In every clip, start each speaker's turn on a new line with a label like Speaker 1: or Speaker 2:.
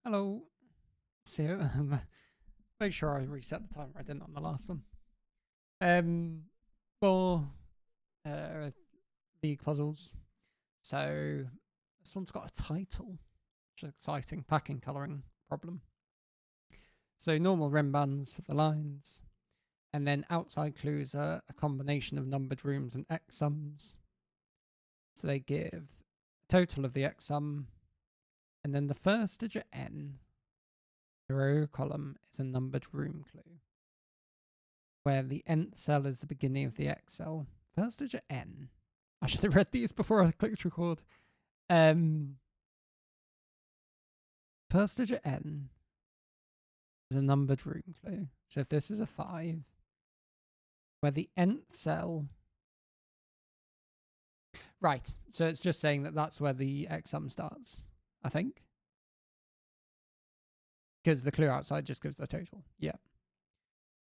Speaker 1: Hello. So, make sure I reset the timer. I didn't on the last one. Um, for League puzzles. So this one's got a title, which is exciting. Packing colouring problem. So normal rim bands for the lines, and then outside clues are a combination of numbered rooms and X sums. So they give a total of the X sum, and then the first digit N, the row column is a numbered room clue, where the nth cell is the beginning of the X cell. First digit N. I should have read these before I clicked record. First digit N is a numbered room clue. So if this is a 5, where the nth cell... Right, so it's just saying that that's where the X sum starts, I think. Because the clue outside just gives the total. Yeah.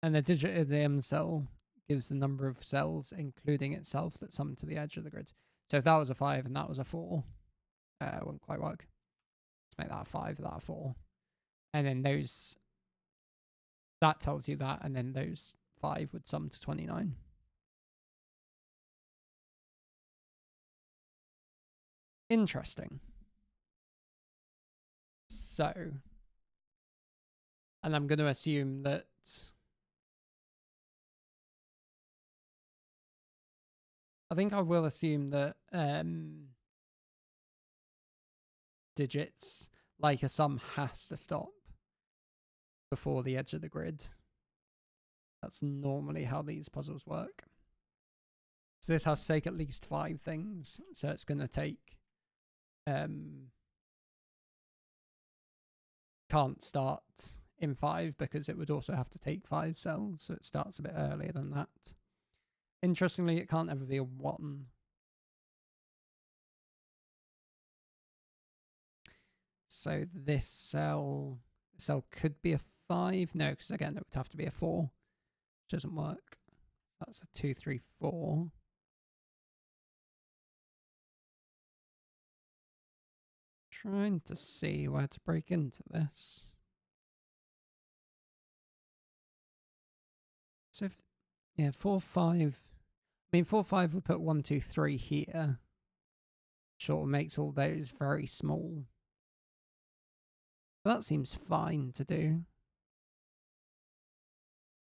Speaker 1: And the digit of the M cell gives the number of cells, including itself, that sum to the edge of the grid. So if that was a 5 and that was a 4, it wouldn't quite work. Let's make that a 5, that a 4. And then those... That tells you that, and then those 5 would sum to 29. Interesting. So... And I'm going to assume that... I think I will assume that digits like a sum has to stop before the edge of the grid. That's normally how these puzzles work. So this has to take at least 5 things. So it's going to take... can't start in 5 because it would also have to take 5 cells. So it starts a bit earlier than that. Interestingly, it can't ever be a 1. So this cell could be a 5. No, because again, it would have to be a 4. Which doesn't work. That's a 2, 3, 4. Trying to see where to break into this. So, if, yeah, 4, 5. I mean, 4, 5 would put 1, 2, 3 here. Sort of makes all those very small. But that seems fine to do.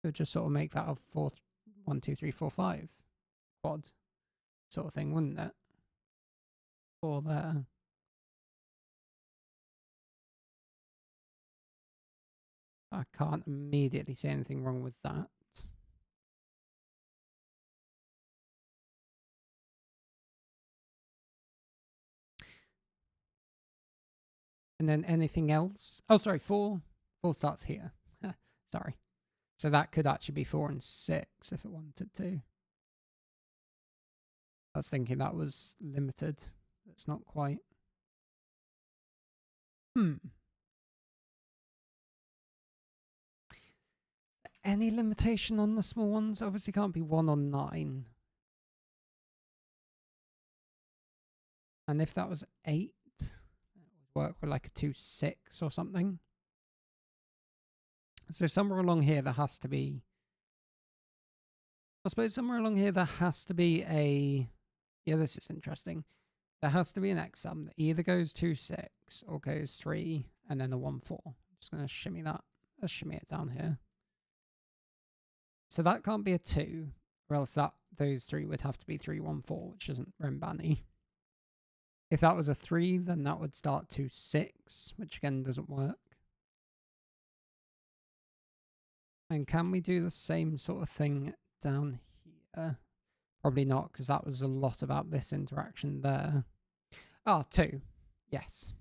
Speaker 1: It would just sort of make that a 4, 1, 2, 3, 4, 5 quad sort of thing, wouldn't it? 4 there. I can't immediately see anything wrong with that. And then anything else? Oh, sorry, 4. 4 starts here. Sorry. So that could actually be 4 and 6 if it wanted to. I was thinking that was limited. That's not quite. Any limitation on the small ones? Obviously can't be 1 on 9. And if that was 8, it would work with like a 2, 6 or something. So somewhere along here there has to be... I suppose somewhere along here there has to be a... Yeah, this is interesting. There has to be an X sum that either goes 2, 6 or goes 3 and then a 1, 4. I'm just going to shimmy that. Let's shimmy it down here. So that can't be a 2, or else those 3 would have to be 3, 1, 4, which isn't Rembani. If that was a 3, then that would start to 6, which again doesn't work. And can we do the same sort of thing down here? Probably not, because that was a lot about this interaction there. Ah, 2. Yes.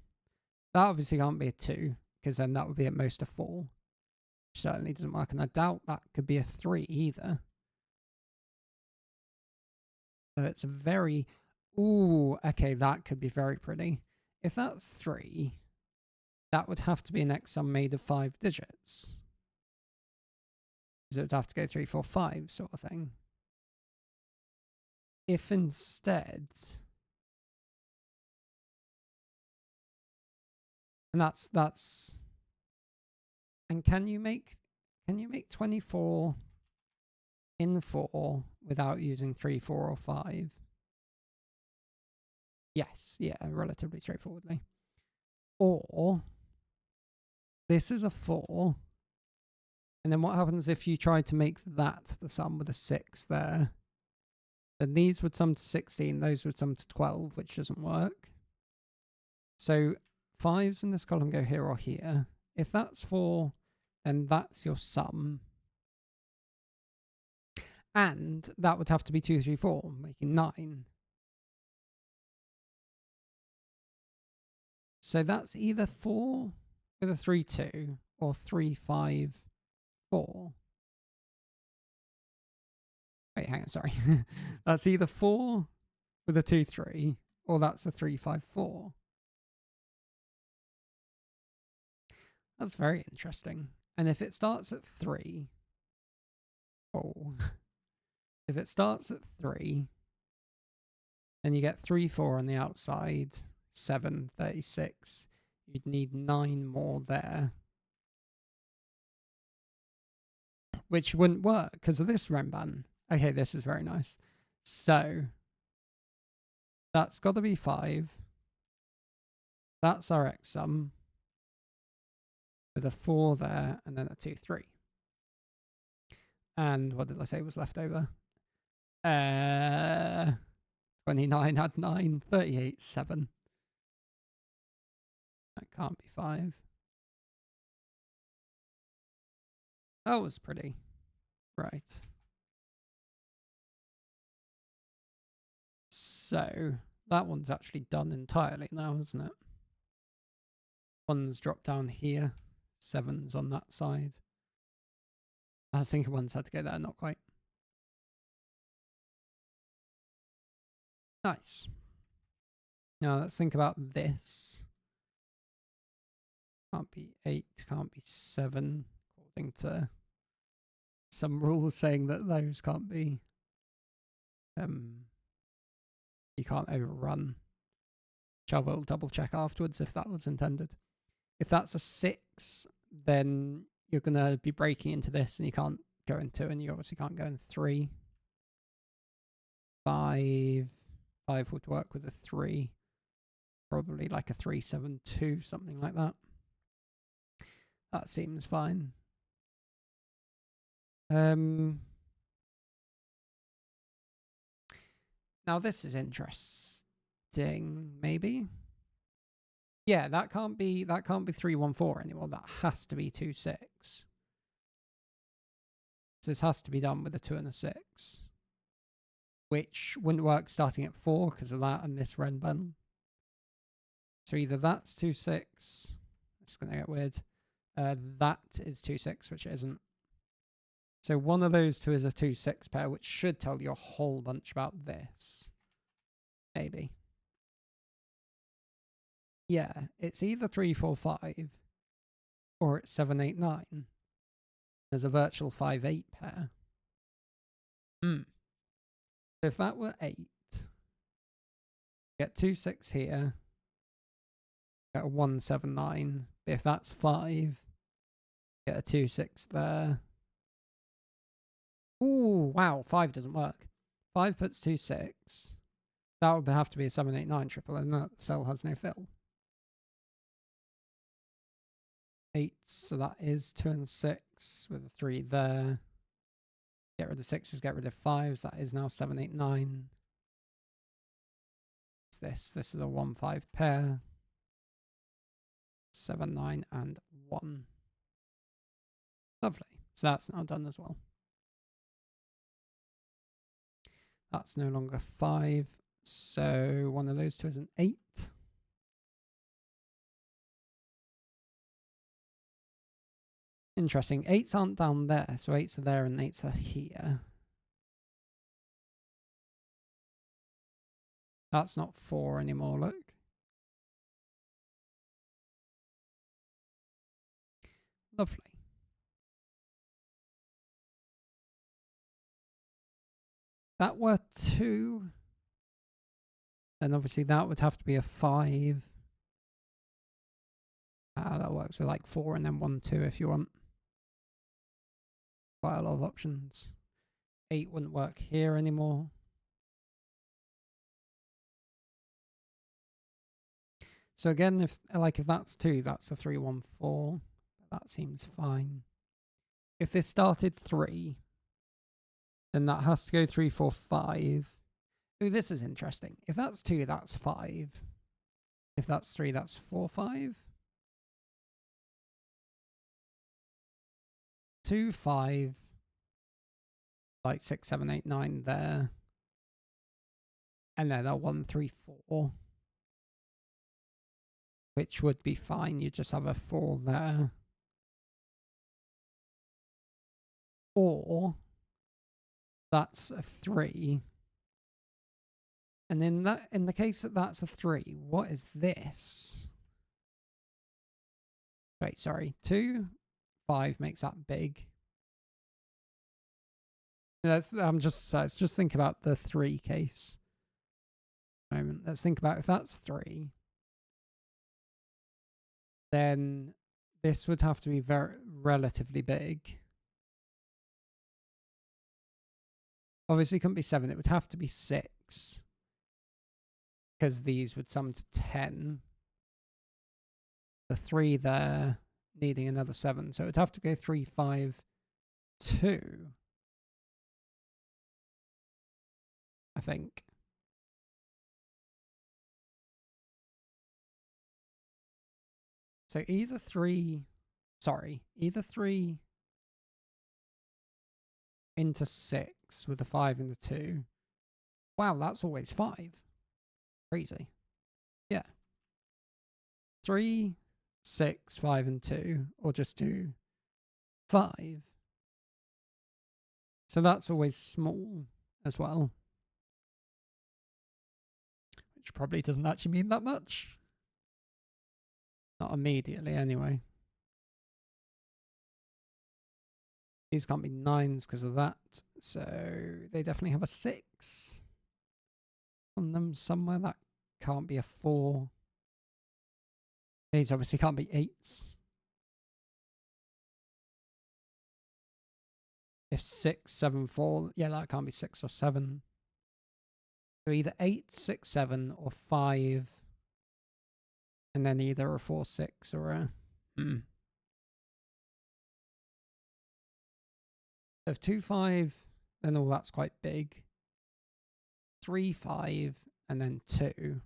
Speaker 1: That obviously can't be a 2, because then that would be at most a 4. Which certainly doesn't work, and I doubt that could be a 3 either. So it's a very... Ooh, okay, that could be very pretty. If that's 3, that would have to be an X sum made of 5 digits. So it would have to go 3, 4, 5 sort of thing. If instead... And that's and can you make 24 in 4 without using 3, 4, or 5? Yes, yeah, relatively straightforwardly. Or this is a 4. And then what happens if you try to make that the sum with a 6 there? Then these would sum to 16, those would sum to 12, which doesn't work. So 5s in this column go here or here. If that's 4, then that's your sum. And that would have to be 2, 3, 4, making 9. So that's either 4 with a 3, 2, or 3, 5, 4. Wait, hang on, sorry. That's either 4 with a 2, 3, or that's a 3, 5, 4. That's very interesting. And if it starts at 3, oh, if it starts at 3, then you get 3, 4 on the outside, 7, 36. You'd need 9 more there, which wouldn't work because of this Renban. Okay, this is very nice. So that's got to be 5. That's our X sum with a 4 there and then a 2, 3. And what did I say was left over? 29 had 9, 38, 7. That can't be 5. That was pretty. Right. So that one's actually done entirely now, isn't it? 1's dropped down here. 7's on that side. I was thinking 1's had to go there, not quite. Nice. Now let's think about this. Can't be 8, can't be 7, according to some rules saying that those can't be. You can't overrun. Which I will double check afterwards if that was intended. If that's a 6, then you're going to be breaking into this and you can't go in 2, and you obviously can't go in 3. 5 would work with a 3. Probably like a 3, 7, 2, something like that. That seems fine. Now this is interesting, maybe. Yeah, that can't be 3, 1, 4 anymore. That has to be 2, 6. So this has to be done with a 2 and a 6, which wouldn't work starting at 4 because of that and this Renban. So either that's 2, 6. It's going to get weird. That is 2, 6, which it isn't. So one of those two is a 2, 6 pair, which should tell you a whole bunch about this. Maybe. Yeah, it's either 3, 4, 5, or it's 7, 8, 9. There's a virtual 5, 8 pair. If that were 8, get 2, 6 here, get a 1, 7, 9. If that's 5, get a 2, 6 there. Ooh, wow, 5 doesn't work. 5 puts 2, 6. That would have to be a 7, 8, 9 triple, and that cell has no fill. 8, so that is 2 and 6 with a 3 there. Get rid of 6s, get rid of 5s. That is now 7, 8, 9. What's this? This is a 1, 5 pair. 7, 9, and 1. Lovely. So that's now done as well. That's no longer 5. So one of those two is an 8. Interesting. 8s aren't down there, so 8s are there and 8s are here. That's not 4 anymore, look. Lovely. That were 2. Then obviously that would have to be a 5. That works with like 4 and then 1, 2 if you want. Quite a lot of options. 8 wouldn't work here anymore. So again, if that's 2, that's a 3, 1, 4. That seems fine. If this started 3, then that has to go 3, 4, 5. Ooh, this is interesting. If that's 2, that's 5. If that's 3, that's 4, 5. 2, 5. Like 6, 7, 8, 9 there. And then a 1, 3, 4. Which would be fine. You just have a 4 there. Or that's a 3. And in the case that that's a 3, what is this? Wait, sorry. 2, 5 makes that big. Let's just think about the 3 case. Let's think about if that's 3. Then this would have to be relatively big. Obviously, it couldn't be 7. It would have to be 6. Because these would sum to 10. The 3 there needing another 7. So it would have to go 3, 5, 2. I think. So either 3 into 6 with a 5 and a 2. Wow, that's always 5. Crazy. Yeah. 3, 6, 5, and 2, or just do 5. So that's always small as well. Which probably doesn't actually mean that much. Not immediately, anyway. These can't be 9s because of that. So they definitely have a 6 on them somewhere. That can't be a 4. These obviously can't be 8s. If 6, 7, 4, yeah, that can't be 6 or 7. So either 8, 6, 7, or 5. And then either a 4, 6 or a... If 2, 5, then all that's quite big. 3, 5, and then 2.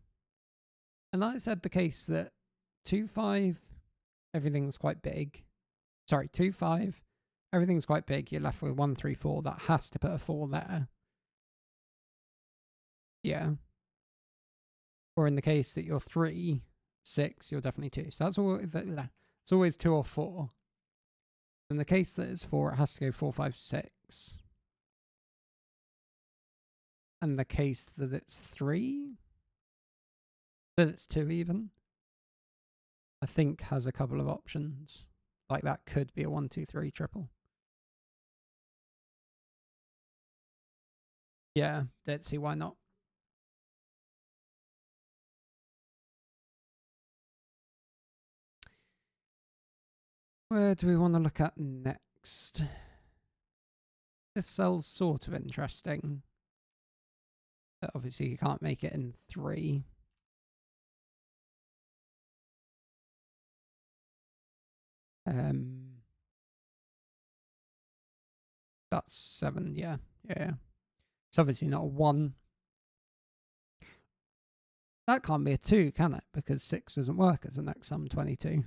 Speaker 1: And that said the case that 2, 5, everything's quite big. Sorry, 2, 5, everything's quite big. You're left with 1, 3, 4. That has to put a 4 there. Yeah. Or in the case that you're 3, 6, you're definitely 2. So that's all. It's always 2 or 4. In the case that it's 4, it has to go 4, 5, 6. And the case that it's 3, that it's 2 even, I think has a couple of options. Like that could be a 1, 2, 3 triple. Yeah, let's see why not. Where do we want to look at next? This cell's sort of interesting. But obviously you can't make it in 3. That's 7, yeah. It's obviously not a 1. That can't be a 2, can it? Because 6 doesn't work as the next sum 22.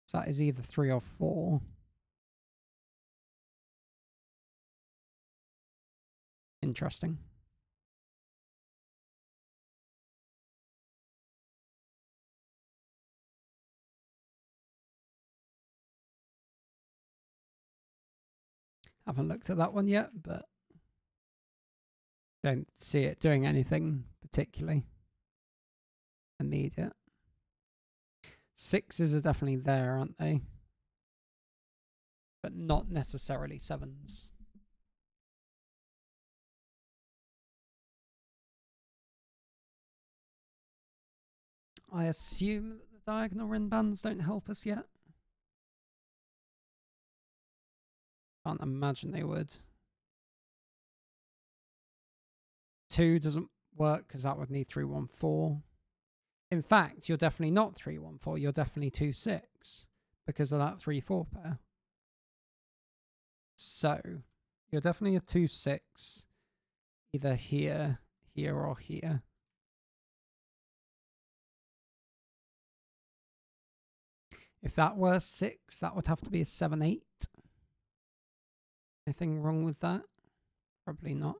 Speaker 1: So that is either 3 or 4. Interesting. Haven't looked at that one yet, but don't see it doing anything particularly immediate. 6s are definitely there, aren't they? But not necessarily 7s. I assume that the diagonal rim bands don't help us yet. Can't imagine they would. 2 doesn't work because that would need 314. In fact, you're definitely not 314. You're definitely 2-6 because of that 3-4 pair. So you're definitely a 2-6, either here, here, or here. If that were 6, that would have to be a 7-8. Anything wrong with that? Probably not.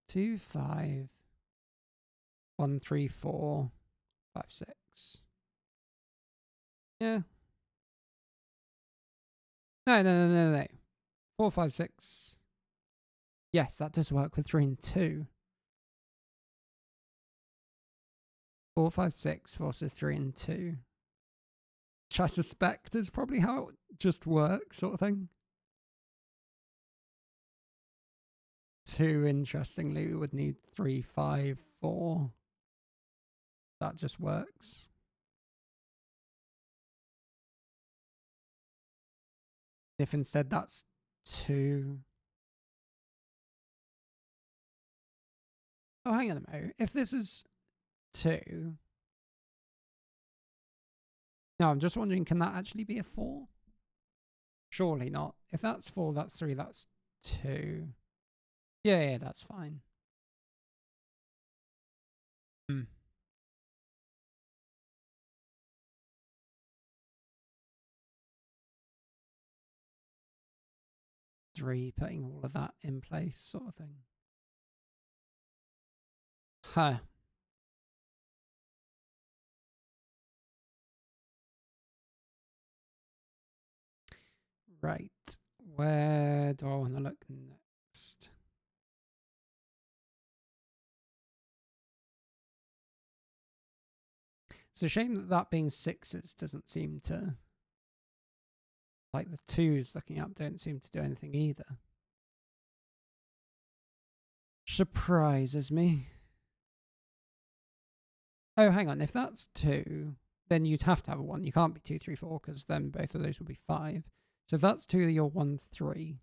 Speaker 1: Two, 5, 1, 3, 4, 5, 6. Yeah. No. 4, 5, 6. Yes, that does work with 3 and 2. 4, 5, 6 forces 3 and 2. Which I suspect is probably how it just works, sort of thing. 2, interestingly, would need 3, 5, 4. That just works. If instead that's 2. Oh, hang on a minute. If this is 2. No, I'm just wondering, can that actually be a 4? Surely not. If that's 4, that's 3, that's 2. Yeah, that's fine. 3, putting all of that in place, sort of thing. Huh. Right. Where do I want to look next? It's a shame that that being 6s doesn't seem to... Like the 2s looking up don't seem to do anything either. Surprises me. Oh, hang on. If that's 2, then you'd have to have a 1. You can't be 2, 3, 4 because then both of those would be 5. So if that's 2, you're 1, 3.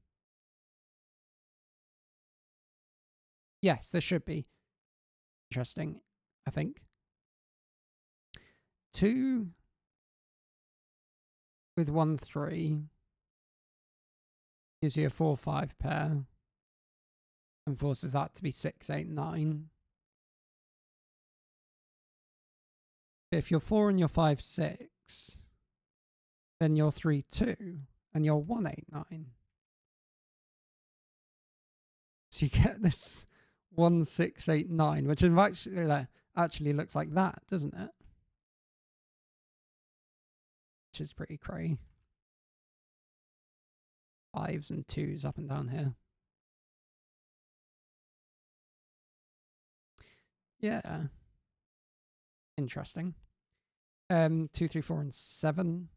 Speaker 1: Yes, there should be. Interesting, I think. 2 with 1, 3 gives you a 4, 5 pair and forces that to be 6, 8, 9. If you're 4 and you're 5, 6, then you're 3, 2 and you're 1, 8, 9. So you get this 1, 6, 8, 9, which actually looks like that, doesn't it? Which is pretty cray. 5s and 2s up and down here. Yeah. Interesting. 2, 3, 4, and 7.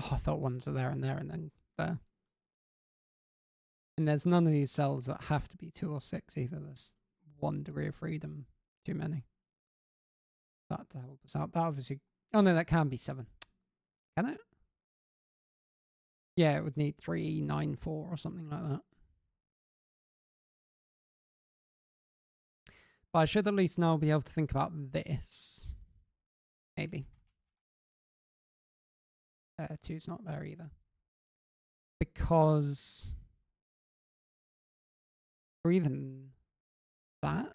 Speaker 1: Oh, I thought 1s are there and there and then there. And there's none of these cells that have to be 2 or 6 either. There's 1 degree of freedom too many. That to help us out. That obviously... Oh no, that can be 7. Can it? Yeah, it would need 3, 9, 4 or something like that. But I should at least now be able to think about this. Maybe. 2's not there either. Because... Or even that.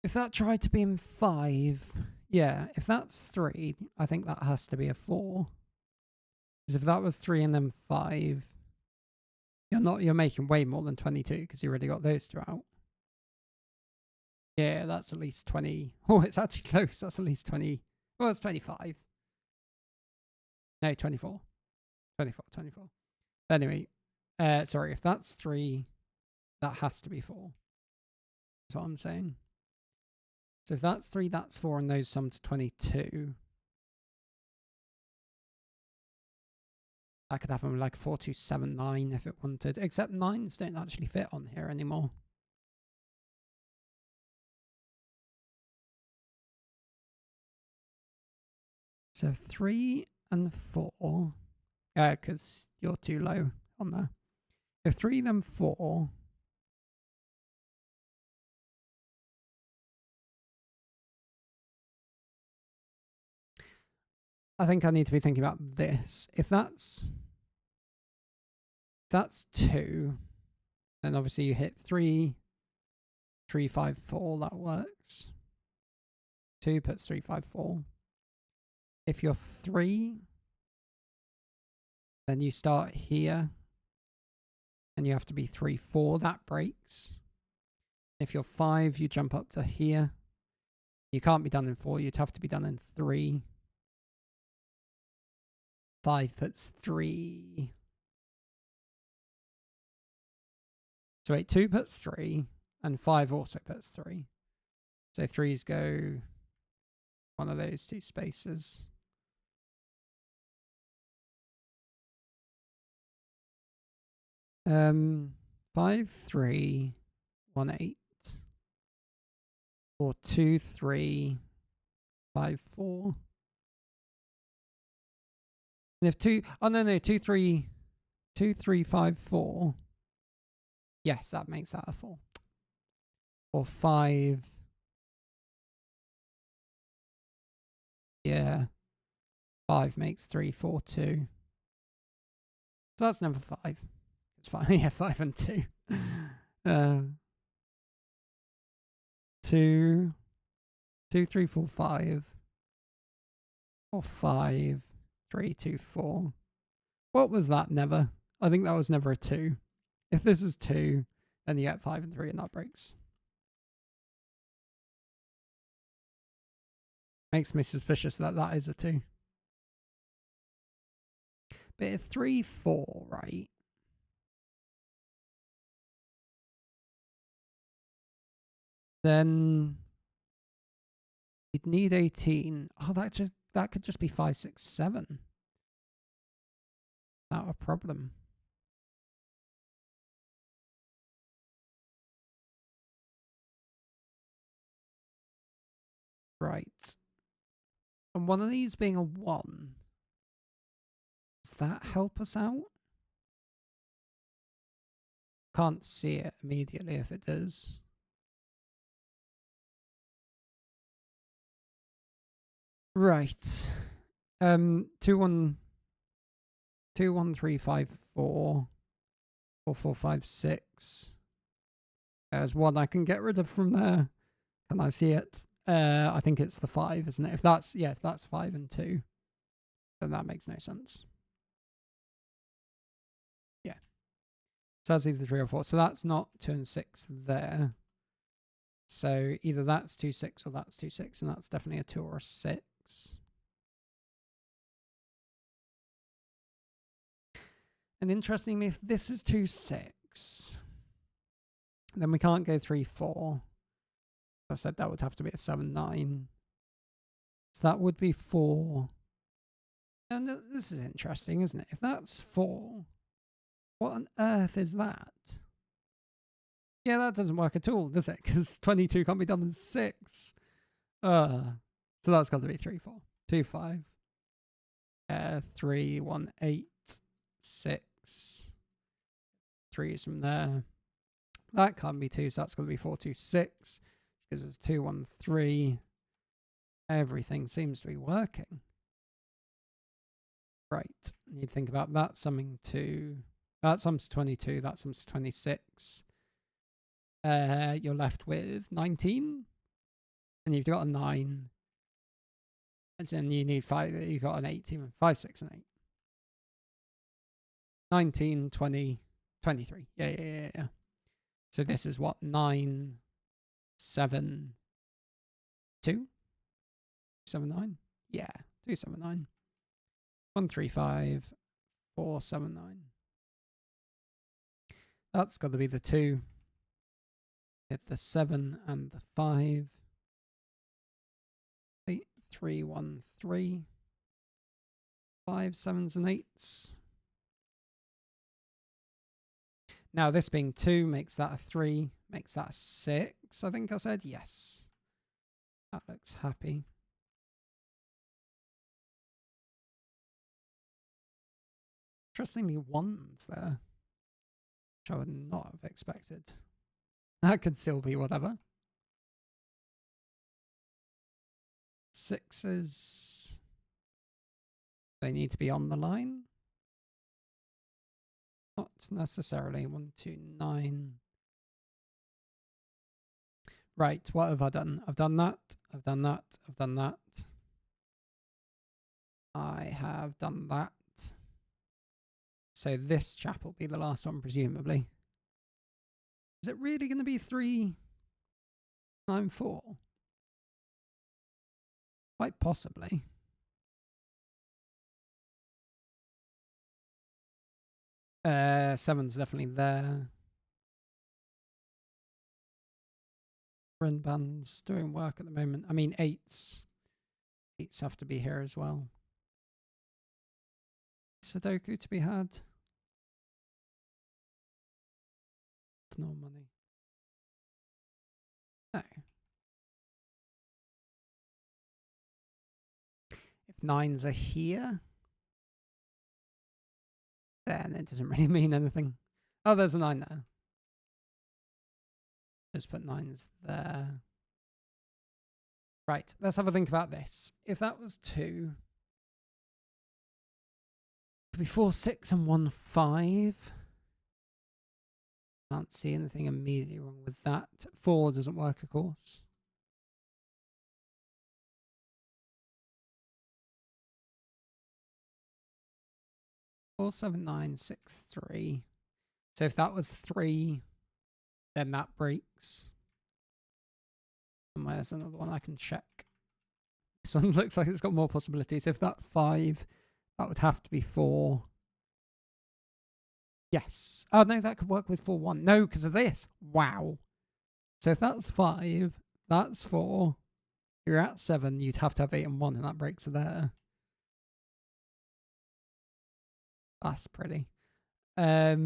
Speaker 1: If that tried to be in 5, yeah, if that's 3, I think that has to be a 4. Because if that was 3 and then 5, you're making way more than 22 because you already got those 2 out. Yeah, that's at least 20. Oh, it's actually close. That's at least 20. Well, it's 25. No, 24. 24, 24. Anyway, sorry, if that's 3, that has to be 4. That's what I'm saying. So if that's 3, that's 4, and those sum to 22. That could happen with like 4, 2, 7, 9 if it wanted. Except 9s don't actually fit on here anymore. So 3 and 4. Because you're too low on there. If 3, then 4. I think I need to be thinking about this. If that's 2, then obviously you hit 3, 3, 5, 4. That works. 2 puts 3, 5, 4. If you're 3, then you start here, and you have to be 3, 4. That breaks. If you're 5, you jump up to here. You can't be done in 4. You'd have to be done in 3. 5 puts 3. So wait, 2 puts 3, and 5 also puts 3. So 3s go one of those 2 spaces. Um, 5, 3, 1, 8. Or 2, 3, 5, 4. And if 2, oh no, 2, 3, 2, 3, 5, 4. Yes, that makes that a 4. Or 5. Yeah. 5 makes 3, 4, 2. So that's number 5. It's 5. Yeah, 5 and 2. 2, 2, 3, 4, 5. Or 5, 3, 2, 4. What was that? Never. I think that was never a 2. If this is 2, then you get 5 and 3, and that breaks. Makes me suspicious that that is a 2. But if 3, 4, right? Then you'd need 18. Oh, that could just be 5, 6, 7. Not a problem. Right. And one of these being a 1. Does that help us out? Can't see it immediately if it does. Right. 2, 1, 2, 1, 3, 5, 4. 4, 4, 5, 6. There's 1 I can get rid of from there. Can I see it? I think it's the 5, isn't it? If that's 5 and 2, then that makes no sense. Yeah. So that's either 3 or 4. So that's not 2 and 6 there. So either that's 2, 6 or that's 2, 6, and that's definitely a 2 or a 6. And interestingly, if this is 2, 6, then we can't go 3, 4. I said that would have to be a 7, 9. So that would be 4. And this is interesting, isn't it? If that's 4, what on earth is that? Yeah, that doesn't work at all, does it? Because 22 can't be done in 6. So that's got to be 3, 4. 2, 5. 3, 1, 8, 6. 3 is from there. That can't be 2, so that's got to be 4, 2, 6. Because it's 2, 1, 3. Everything seems to be working. Right. You think about that summing to... That sums to 22. That sums to 26. You're left with 19. And you've got a 9. And then you need 5. You've got an 18. 5, 6, and 8. 19, 20, 23. Yeah. So this is what? 9, 7, 2? 7, 9? Yeah, 2, 7, 9. 135 479. That's got to be the 2. Hit the 7 and the 5. 8 3 1 3. 5 7s and 8s. Now this being 2 makes that a 3, makes that a 6. I think I said yes. That looks happy. Interestingly, 1s there, which I would not have expected. That could still be whatever. 6s. They need to be on the line. Not necessarily. 1 2 9. Right, what have I done? I've done that. I've done that. I've done that. I have done that. So this chap will be the last one, presumably. Is it really going to be 3 9 4? Quite possibly. Seven's definitely there. Run bands doing work at the moment. I mean, 8s. 8s have to be here as well. Sudoku to be had. No money. No. If 9s are here, then it doesn't really mean anything. Oh, there's a 9 there. Just put 9s there. Right, let's have a think about this. If that was 2, it could be 4 6 and 1 5. Can't see anything immediately wrong with that. 4 doesn't work, of course. Four, 7, 9, 6, 3. So if that was 3, then that breaks. And where's another one I can check? This one looks like it's got more possibilities. If that's 5, that would have to be 4. Yes. Oh, no, that could work with 4, 1. No, because of this. Wow. So if that's 5, that's 4. You're at 7, you'd have to have 8 and 1, and that breaks there. That's pretty. I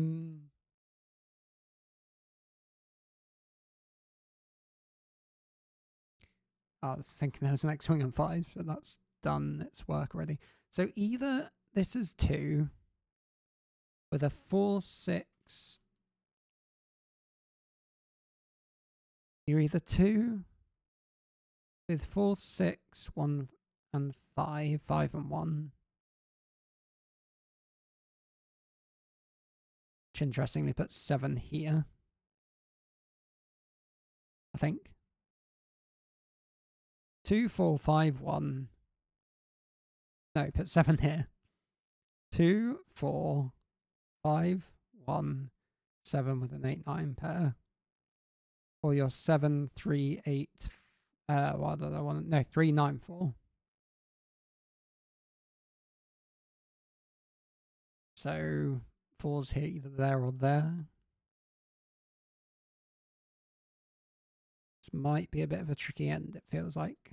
Speaker 1: was thinking there was an X-Wing and 5, but that's done its work already. So either this is 2 with a 4, 6. You're either 2 with 4, 6, 1 and 5, 5 and 1. Which interestingly puts 7 here. I think. 2, 4, 5, 1. No, put 7 here. 2, 4, 5, 1, 7 with an 8, 9 pair. Or your 7, 3, 8. What did I want? No, 3, 9, 4. So 4's here, either there or there. This might be a bit of a tricky end, it feels like.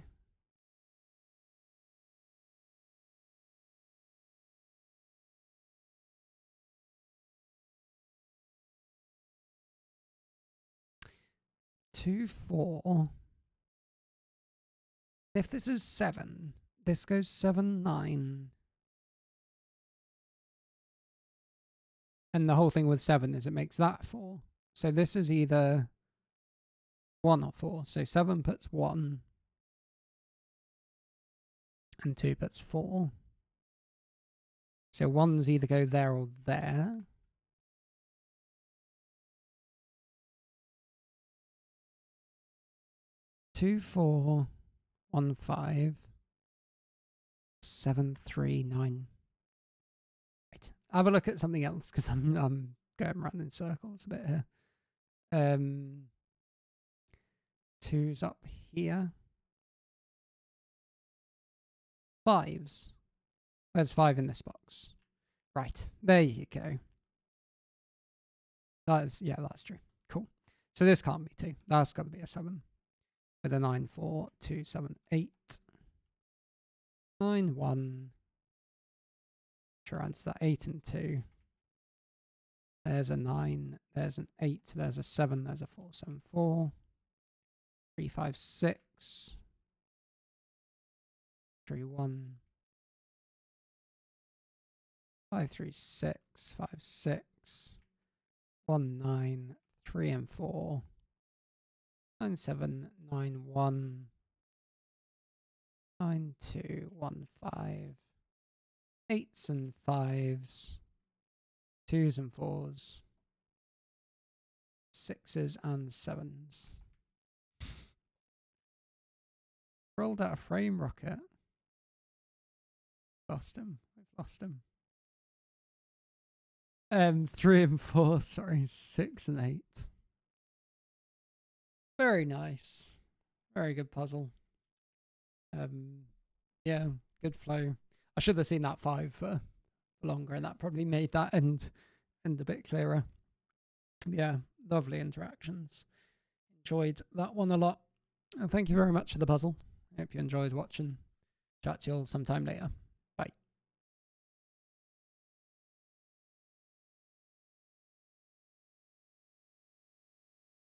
Speaker 1: Two, 4. If this is 7, this goes 7, 9. And the whole thing with 7 is it makes that 4. So this is either 1 or 4. So 7 puts 1. And 2 puts 4. So 1's either go there or there. Two, 4, 1, 5, 7, 3, 9. Right. Have a look at something else because I'm going around in circles a bit here. 2's up here. 5's. There's 5 in this box. Right, there you go. That's true. Cool. So this can't be 2. That's got to be a 7. With a 9, 4, 2, 7, 8. 9, 1. Sure, answer that 8 and 2. There's a 9. There's an 8. There's a 7. There's a 4, 7, 4. 3, 5, 6. 3, 1. 5, 3, 6. 5, 6. 1, 9. 3 and 4. 9, 7, 9, 1. 9, 2, 1, 5. 8s and 5s. 2s and 4s. 6s and 7s. Rolled out a frame rocket. Lost him. We've lost him. 3 and 4, sorry, 6 and 8. Very nice. Very good puzzle. Yeah, good flow. I should have seen that 5 for longer, and that probably made that end a bit clearer. Yeah, lovely interactions. Enjoyed that one a lot. And thank you very much for the puzzle. Hope you enjoyed watching. Chat to you all sometime later.